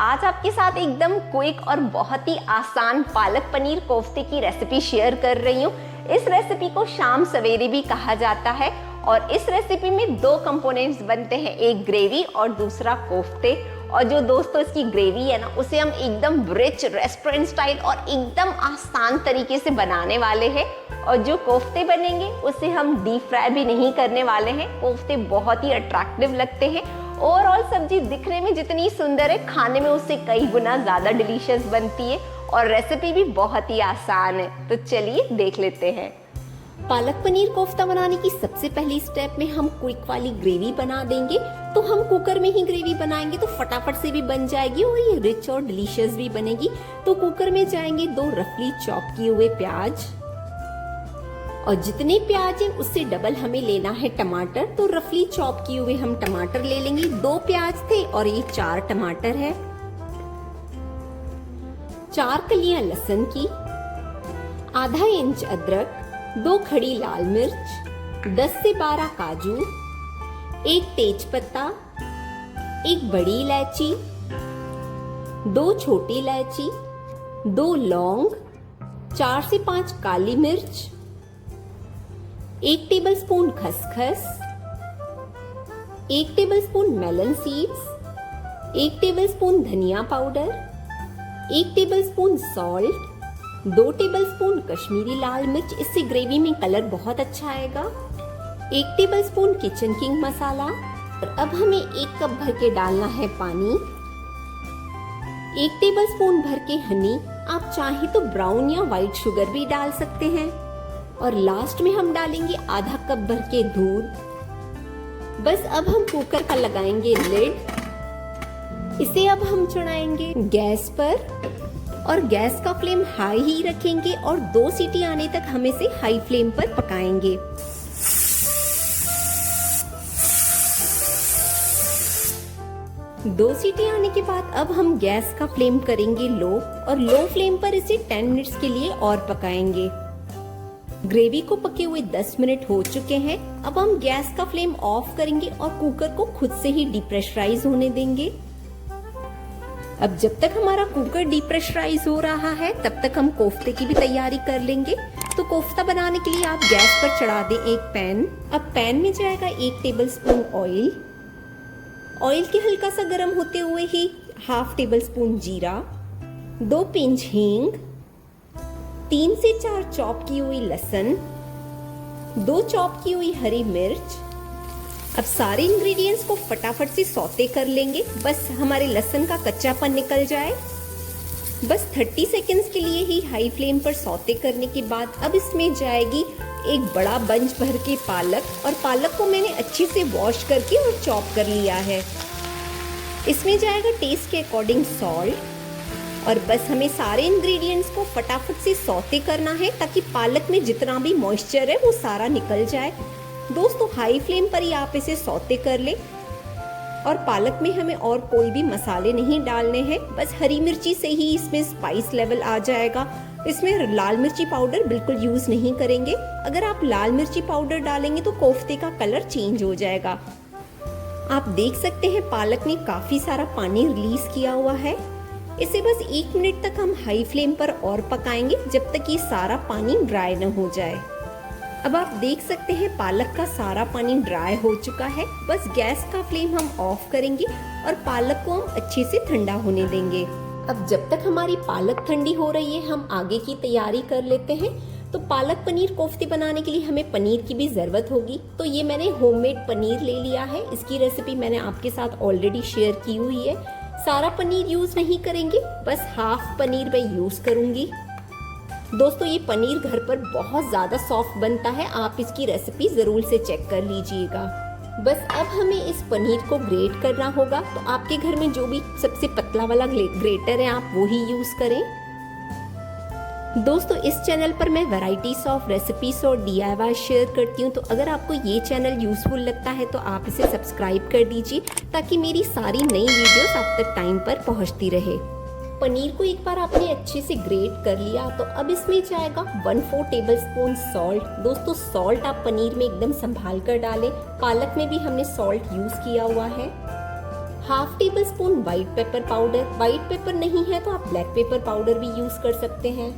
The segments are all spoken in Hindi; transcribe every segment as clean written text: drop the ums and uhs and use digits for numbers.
आज आपके साथ एकदम क्विक और बहुत ही आसान पालक पनीर कोफ्ते की रेसिपी शेयर कर रही हूँ। इस रेसिपी को शाम सवेरे भी कहा जाता है और इस रेसिपी में दो कंपोनेंट्स बनते हैं, एक ग्रेवी और दूसरा कोफ्ते। और जो दोस्तों इसकी ग्रेवी है ना, उसे हम एकदम रिच रेस्टोरेंट स्टाइल और एकदम आसान तरीके से बनाने वाले हैं। और जो कोफ्ते बनेंगे उसे हम डीप फ्राई भी नहीं करने वाले हैं। कोफ्ते बहुत ही अट्रैक्टिव लगते हैं। ओवरऑल सब्जी दिखने में जितनी सुंदर है, खाने में उससे कई गुना ज़्यादा डिलीशियस बनती है और रेसिपी भी बहुत ही आसान है। तो चलिए देख लेते हैं। पालक पनीर कोफ्ता बनाने की सबसे पहली स्टेप में हम क्विक वाली ग्रेवी बना देंगे। तो हम कुकर में ही ग्रेवी बनाएंगे तो फटाफट से भी बन जाएगी और ये रिच और डिलीशियस भी बनेगी। तो कुकर में जाएंगे 2 रफली चॉप किए हुए प्याज, और जितने प्याज है उससे डबल हमें लेना है टमाटर। तो रफली चॉप किए हुए हम टमाटर ले लेंगे। 2 प्याज थे और ये 4 टमाटर है। 4 कलियां लहसुन की, आधा इंच अदरक, 2 खड़ी लाल मिर्च, 10 से 12 काजू, 1 तेज पत्ता, 1 बड़ी इलायची, 2 छोटी इलायची, 2 लौंग, 4 से 5 काली मिर्च, 1 टेबलस्पून खसखस, 1 टेबलस्पून मेलन सीड्स, 1 टेबलस्पून धनिया powder, 1 tablespoon salt, 2 tablespoon Kashmiri लाल मिर्च, इससे ग्रेवी में कलर बहुत अच्छा आएगा, 1 टेबलस्पून किचन किंग मसाला। और अब हमें 1 कप भर के डालना है पानी, 1 टेबलस्पून भर के हनी, आप चाहे तो ब्राउन या व्हाइट शुगर भी डाल सकते हैं। और लास्ट में हम डालेंगे आधा कप भर के दूध। बस अब हम कुकर का लगाएंगे लिड। इसे अब हम चढ़ाएंगे गैस पर और गैस का फ्लेम हाई ही रखेंगे और 2 सीटी आने तक हम इसे हाई फ्लेम पर पकाएंगे। दो सीटी आने के बाद अब हम गैस का फ्लेम करेंगे लो और लो फ्लेम पर इसे 10 मिनट्स के लिए और पकाएंगे। ग्रेवी को पके हुए 10 मिनट हो चुके हैं। अब हम गैस का फ्लेम ऑफ करेंगे और कुकर को खुद से ही डिप्रेशराइज होने देंगे। अब जब तक हमारा कुकर डिप्रेशराइज हो रहा है तब तक हम कोफ्ते की भी तैयारी कर लेंगे। तो कोफ्ता बनाने के लिए आप गैस पर चढ़ा दें एक पैन। अब पैन में जाएगा 1 टेबलस्पून ऑयल। ऑयल के हल्का सा गर्म होते हुए ही हाफ टेबलस्पून जीरा, 2 पिंच हींग, 3 से 4 चॉप की हुई लहसुन, 2 चॉप की हुई हरी मिर्च। अब सारे इंग्रेडिएंट्स को फटाफट से सौते कर लेंगे, बस हमारे लहसुन का कच्चापन निकल जाए। बस 30 सेकंड्स के लिए ही हाई फ्लेम पर सौते करने के बाद अब इसमें जाएगी एक बड़ा बंच भर के पालक, और पालक को मैंने अच्छे से वॉश करके और चॉप कर लिया है। इसमें जाएगा टेस्ट के अकॉर्डिंग सॉल्ट, और बस हमें सारे इंग्रेडिएंट्स को फटाफट से सौते करना है ताकि पालक में जितना भी मॉइस्चर है वो सारा निकल जाए। दोस्तों हाई फ्लेम पर ही आप इसे सौते कर ले। और पालक में हमें और कोई भी मसाले नहीं डालने हैं, बस हरी मिर्ची से ही इसमें स्पाइस लेवल आ जाएगा। इसमें लाल मिर्ची पाउडर बिल्कुल यूज नहीं करेंगे। अगर आप लाल मिर्ची पाउडर डालेंगे तो कोफ्ते का कलर चेंज हो जाएगा। आप देख सकते हैं पालक ने काफी सारा पानी रिलीज किया हुआ है। इसे बस 1 मिनट तक हम हाई फ्लेम पर और पकाएंगे जब तक ये सारा पानी ड्राई न हो जाए। अब आप देख सकते हैं पालक का सारा पानी ड्राई हो चुका है। बस गैस का फ्लेम हम ऑफ करेंगे और पालक को हम अच्छे से ठंडा होने देंगे। अब जब तक हमारी पालक ठंडी हो रही है हम आगे की तैयारी कर लेते हैं। तो पालक पनीर कोफ्ते बनाने के लिए हमें पनीर की भी जरूरत होगी। तो ये मैंने होममेड पनीर ले लिया है। इसकी रेसिपी मैंने आपके साथ ऑलरेडी शेयर की हुई है। सारा पनीर यूज नहीं करेंगे, बस हाफ पनीर मैं यूज करूंगी। दोस्तों ये पनीर घर पर बहुत ज्यादा सॉफ्ट बनता है, आप इसकी रेसिपी जरूर से चेक कर लीजिएगा। बस अब हमें इस पनीर को ग्रेट करना होगा। तो आपके घर में जो भी सबसे पतला वाला ग्रेटर है आप वो ही यूज करें। दोस्तों इस चैनल पर मैं वैरायटीज ऑफ रेसिपीज और DIY शेयर करती हूँ। तो अगर आपको ये चैनल यूजफुल लगता है तो आप इसे सब्सक्राइब कर दीजिए ताकि मेरी सारी नई वीडियोस आप तक टाइम पर पहुँचती रहे। पनीर को एक बार आपने अच्छे से ग्रेट कर लिया तो अब इसमें जाएगा 1/4 टेबलस्पून सॉल्ट। दोस्तों सॉल्ट आप पनीर में एकदम संभाल कर डालें। पालक में भी हमने सॉल्ट यूज किया हुआ है। Half table spoon white pepper powder, white paper नहीं है तो आप ब्लैक पेपर पाउडर भी यूज कर सकते हैं,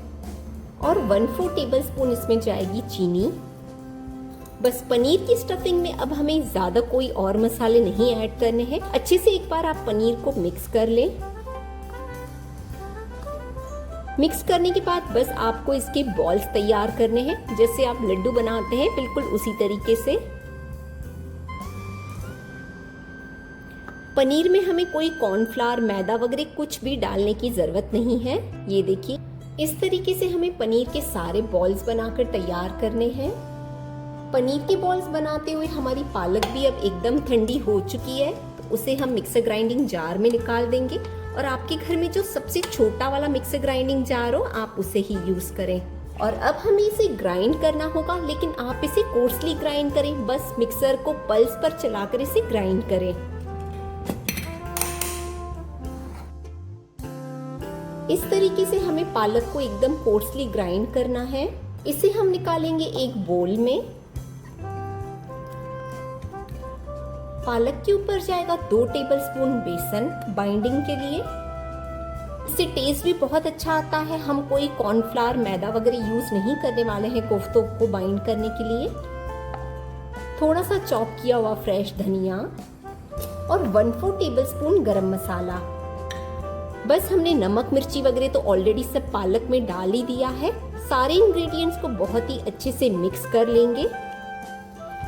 और 1/4 टेबल स्पून इसमें जाएगी चीनी। बस पनीर की स्टफिंग में अब हमें ज्यादा कोई और मसाले नहीं ऐड करने हैं। अच्छे से एक बार आप पनीर को मिक्स कर लें। मिक्स करने के बाद बस आपको इसके बॉल्स तैयार करने हैं, जैसे आप लड्डू बनाते हैं बिल्कुल उसी तरीके से। पनीर में हमें कोई कॉर्नफ्लावर, मैदा वगैरह कुछ भी डालने की जरूरत नहीं है। ये देखिए, इस तरीके से हमें पनीर के सारे बॉल्स बनाकर तैयार करने हैं। पनीर के बॉल्स बनाते हुए हमारी पालक भी अब एकदम ठंडी हो चुकी है, तो उसे हम मिक्सर ग्राइंडिंग जार में निकाल देंगे। और आपके घर में जो सबसे छोटा वाला मिक्सर ग्राइंडिंग जार हो, आप उसे ही यूज करें। और अब हमें इसे ग्राइंड करना होगा, लेकिन आप इसे कोर्सली ग्राइंड करें, बस मिक्सर को पल्स पर चलाकर इसे ग्राइंड करें। इस तरीके से हमें पालक को एकदम कोर्सली ग्राइंड करना है। इसे हम निकालेंगे एक बोल में। पालक के ऊपर जाएगा 2 टेबलस्पून बेसन बाइंडिंग के लिए। इससे टेस्ट भी बहुत अच्छा आता है। हम कोई कॉर्नफ्लावर, मैदा वगैरह यूज नहीं करने वाले हैं कोफ्तों को बाइंड करने के लिए। थोड़ा सा चॉप किया हुआ फ्रेश धनिया और 1/4 टेबलस्पून गरम मसाला। बस हमने नमक, मिर्ची वगैरह तो ऑलरेडी सब पालक में डाल ही दिया है। सारे इंग्रेडिएंट्स को बहुत ही अच्छे से मिक्स कर लेंगे।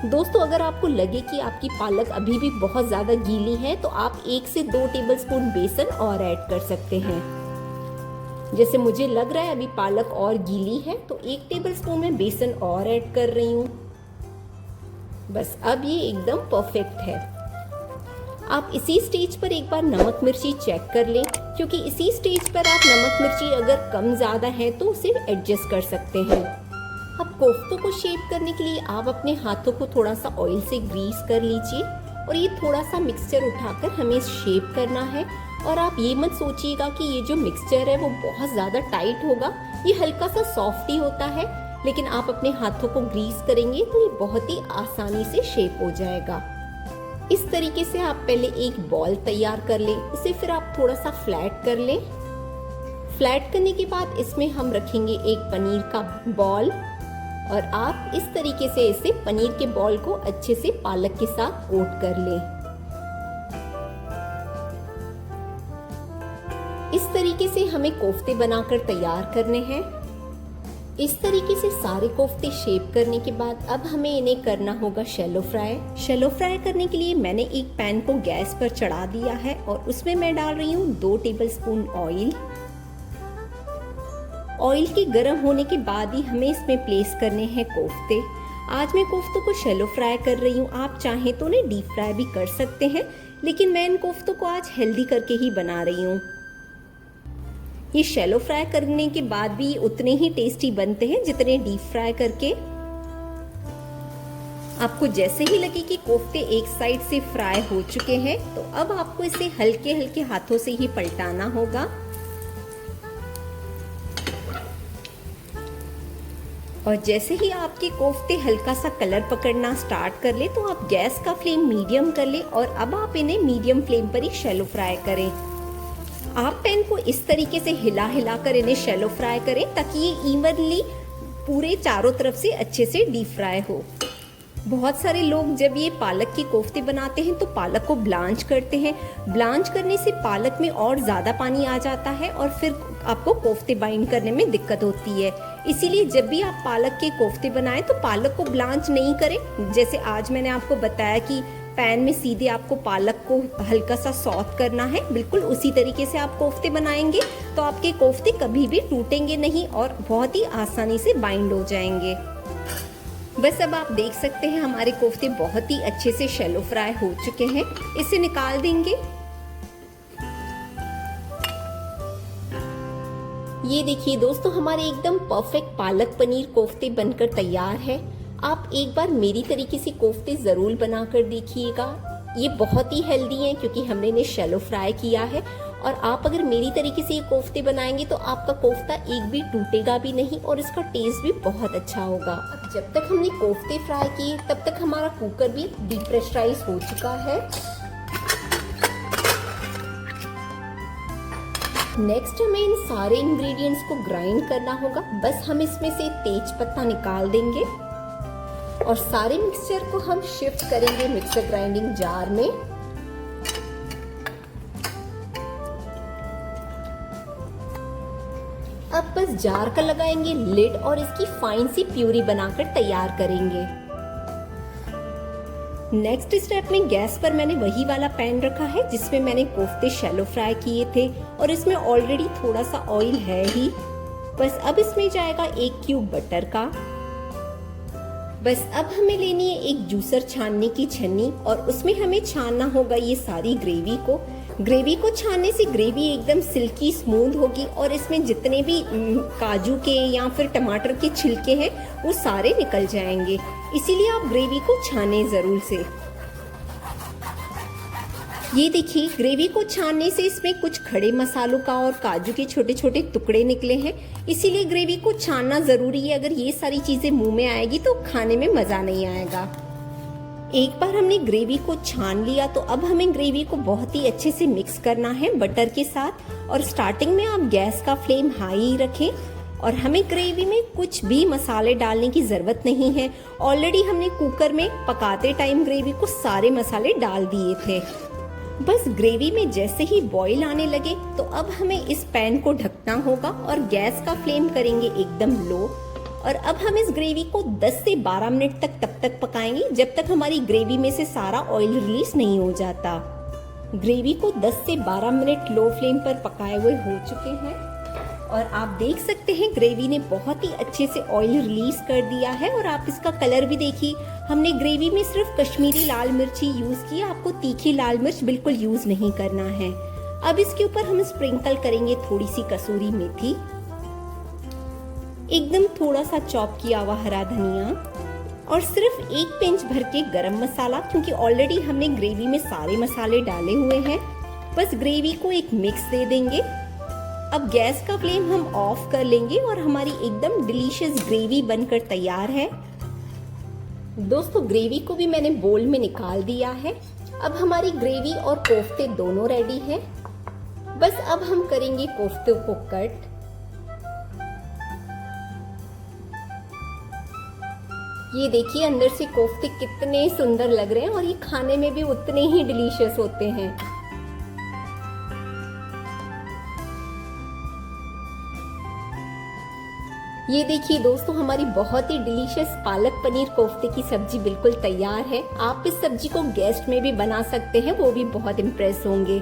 दोस्तों, अगर आपको लगे कि आपकी पालक अभी भी बहुत ज्यादा गीली है, तो आप 1 से 2 टेबलस्पून बेसन और ऐड कर सकते हैं। जैसे मुझे लग रहा है अभी पालक और गीली है, तो 1 टेबलस्पून में बेसन और ऐड कर रही हूँ। बस अब ये एकदम परफेक्ट है। आप इसी स्टेज पर एक बार नमक मिर्ची चेक कर लें, क्योंकि इसी स्टेज पर आप नमक मिर्ची अगर कम ज्यादा है तो उसे एडजस्ट कर सकते हैं। अब कोफ्तों को शेप करने के लिए आप अपने हाथों को थोड़ा सा ऑयल से ग्रीस कर लीजिए और ये थोड़ा सा मिक्सचर उठाकर हमें शेप करना है। और आप ये मत सोचिएगा कि ये जो मिक्सचर है वो बहुत ज़्यादा टाइट होगा, ये हल्का सा सॉफ्ट ही होता है, लेकिन आप अपने हाथों को ग्रीस करेंगे तो ये बहुत ही आसानी से शेप हो जाएगा। इस तरीके से आप पहले एक बॉल तैयार कर लें, इसे फिर आप थोड़ा सा फ्लैट कर लें। फ्लैट करने के बाद इसमें हम रखेंगे एक पनीर का बॉल और आप इस तरीके से इसे पनीर के बॉल को अच्छे से पालक के साथ कोट कर लें। इस तरीके से हमें कोफ्ते बनाकर तैयार करने हैं। इस तरीके से सारे कोफ्ते शेप करने के बाद अब हमें इन्हें करना होगा शैलो फ्राई। शैलो फ्राई करने के लिए मैंने एक पैन को गैस पर चढ़ा दिया है और उसमें मैं डाल रही हूँ 2 टेबलस्पून ऑयल। ऑयल के गर्म होने के बाद ही हमें इसमें प्लेस करने हैं कोफ्ते। आज मैं कोफ्तों को शैलो फ्राई कर रही हूँ, आप चाहें तो उन्हें डीप फ्राई भी कर सकते हैं, लेकिन मैं इन कोफ्तों को आज हेल्दी करके ही बना रही हूँ। ये शैलो फ्राई करने के बाद भी उतने ही टेस्टी बनते हैं जितने डीप फ्राई करके। आपको जैसे ही लगे कि कोफ्ते एक साइड से फ्राई हो चुके हैं, तो अब आपको इसे हल्के हल्के हाथों से ही पलटाना होगा। और जैसे ही आपके कोफ्ते हल्का सा कलर पकड़ना स्टार्ट कर ले, तो आप गैस का फ्लेम मीडियम कर ले और अब आप इन्हें मीडियम फ्लेम पर ही शैलो फ्राई करें। आप पैन को इस तरीके से हिला हिला कर इन्हें शैलो फ्राई करें ताकि ये इवनली पूरे चारों तरफ से अच्छे से डीप फ्राई हो। बहुत सारे लोग जब ये पालक के कोफ्ते बनाते हैं तो पालक को ब्लांच करते हैं। ब्लांच करने से पालक में और ज़्यादा पानी आ जाता है और फिर आपको कोफ्ते बाइंड करने में दिक्कत होती है। इसीलिए जब भी आप पालक के कोफ्ते बनाएं तो पालक को ब्लांच नहीं करें। जैसे आज मैंने आपको बताया कि पैन में सीधे आपको पालक को हल्का सा सॉट करना है, बिल्कुल उसी तरीके से आप कोफ्ते बनाएंगे तो आपके कोफ्ते कभी भी टूटेंगे नहीं और बहुत ही आसानी से बाइंड हो जाएंगे। बस अब आप देख सकते हैं हमारे कोफ्ते बहुत ही अच्छे से शैलो फ्राई हो चुके हैं। इसे निकाल देंगे। ये देखिए दोस्तों, हमारे एकदम परफेक्ट पालक पनीर कोफ्ते बनकर तैयार है। आप एक बार मेरी तरीके से कोफ्ते ज़रूर बनाकर देखिएगा। ये बहुत ही हेल्दी हैं क्योंकि हमने इन्हें शैलो फ्राई किया है। और आप अगर मेरी तरीके से ये कोफ्ते बनाएंगे तो आपका कोफ्ता एक भी टूटेगा भी नहीं और इसका टेस्ट भी बहुत अच्छा होगा। अब जब तक हमने कोफ्ते फ्राई किए तब तक हमारा कुकर भी डीप्रेशराइज हो चुका है। नेक्स्ट हमें इन सारे इंग्रेडिएंट्स को ग्राइंड करना होगा। बस हम इसमें से तेज पत्ता निकाल देंगे और सारे मिक्सचर को हम शिफ्ट करेंगे मिक्सर ग्राइंडिंग जार में। अब बस जार का लगाएंगे लिड और इसकी फाइन सी प्यूरी बनाकर तैयार करेंगे। नेक्स्ट स्टेप में गैस पर मैंने वही वाला पैन रखा है जिसमें मैंने कोफ्ते शैलो फ्राई किए थे और इसमें ऑलरेडी थोड़ा सा ऑयल है ही। बस अब इसमें जाएगा 1 क्यूब बटर का। बस अब हमें लेनी है एक जूसर छानने की छन्नी और उसमें हमें छानना होगा ये सारी ग्रेवी को। ग्रेवी को छानने से ग्रेवी एकदम सिल्की स्मूथ होगी और इसमें जितने भी काजू के या फिर टमाटर के छिलके हैं वो सारे निकल जाएंगे, इसीलिए आप ग्रेवी को छाने जरूर से। ये देखिए ग्रेवी को छानने से इसमें कुछ खड़े मसालों का और काजू के छोटे छोटे टुकड़े निकले हैं, इसीलिए ग्रेवी को छानना जरूरी है। अगर ये सारी चीजें मुंह में आएगी तो खाने में मजा नहीं आएगा। एक बार हमने ग्रेवी को छान लिया तो अब हमें ग्रेवी को बहुत ही अच्छे से मिक्स करना है बटर के साथ। और स्टार्टिंग में आप गैस का फ्लेम हाई रखें और हमें ग्रेवी में कुछ भी मसाले डालने की जरूरत नहीं है। ऑलरेडी हमने कुकर में पकाते टाइम ग्रेवी को सारे मसाले डाल दिए थे। बस ग्रेवी में जैसे ही बॉईल आने लगे तो अब हमें इस पैन को ढकना होगा और गैस का फ्लेम करेंगे एकदम लो। और अब हम इस ग्रेवी को 10 से 12 मिनट तब तक पकाएंगे जब तक हमारी ग्रेवी में से सारा ऑयल रिलीज नहीं हो जाता। ग्रेवी को 10 से 12 मिनट लो फ्लेम पर पकाए हुए हो चुके हैं और आप देख सकते हैं ग्रेवी ने बहुत ही अच्छे से ऑयल रिलीज कर दिया है। और आप इसका कलर भी देखिए, हमने ग्रेवी में सिर्फ कश्मीरी लाल मिर्च ही यूज की, आपको तीखी लाल मिर्च बिल्कुल यूज नहीं करना है। अब इसके ऊपर हम स्प्रिंकल करेंगे थोड़ी सी कसूरी मेथी, एकदम थोड़ा सा चॉप किया हुआ हरा धनिया और सिर्फ 1 पिंच भर के गरम मसाला, क्योंकि ऑलरेडी हमने ग्रेवी में सारे मसाले डाले हुए हैं। बस ग्रेवी को एक मिक्स दे देंगे। अब गैस का फ्लेम हम ऑफ कर लेंगे और हमारी एकदम डिलीशियस ग्रेवी बनकर तैयार है। दोस्तों ग्रेवी को भी मैंने बोल में निकाल दिया है। अब हमारी ग्रेवी और कोफ्ते दोनों रेडी हैं। बस अब हम करेंगे कोफ्ते को कट। ये देखिए अंदर से कोफ्ते कितने सुंदर लग रहे हैं और ये खाने में भी उतने ही डिलीशियस होते हैं। ये देखिए दोस्तों हमारी बहुत ही डिलीशियस पालक पनीर कोफ्ते की सब्जी बिल्कुल तैयार है। आप इस सब्जी को गेस्ट में भी बना सकते हैं, वो भी बहुत इम्प्रेस होंगे।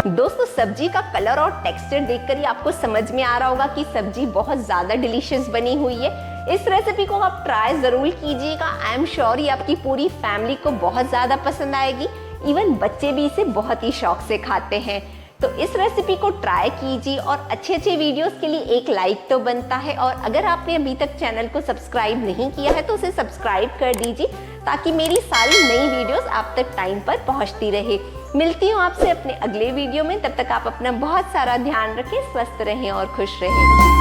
दोस्तों सब्जी का कलर और टेक्सचर देखकर ही आपको समझ में आ रहा होगा कि सब्जी बहुत ज्यादा डिलीशियस बनी हुई है। इस रेसिपी को आप ट्राई जरूर कीजिएगा। आई एम श्योर ये आपकी पूरी फैमिली को बहुत ज्यादा पसंद आएगी। इवन बच्चे भी इसे बहुत ही शौक से खाते हैं। तो इस रेसिपी को ट्राई कीजिए और अच्छे वीडियोस के लिए एक लाइक तो बनता है। और अगर आपने अभी तक चैनल को सब्सक्राइब नहीं किया है तो उसे सब्सक्राइब कर दीजिए ताकि मेरी सारी नई वीडियोस आप तक टाइम पर पहुंचती रहे। मिलती हूँ आपसे अपने अगले वीडियो में, तब तक आप अपना बहुत सारा ध्यान रखें, स्वस्थ रहें और खुश रहें।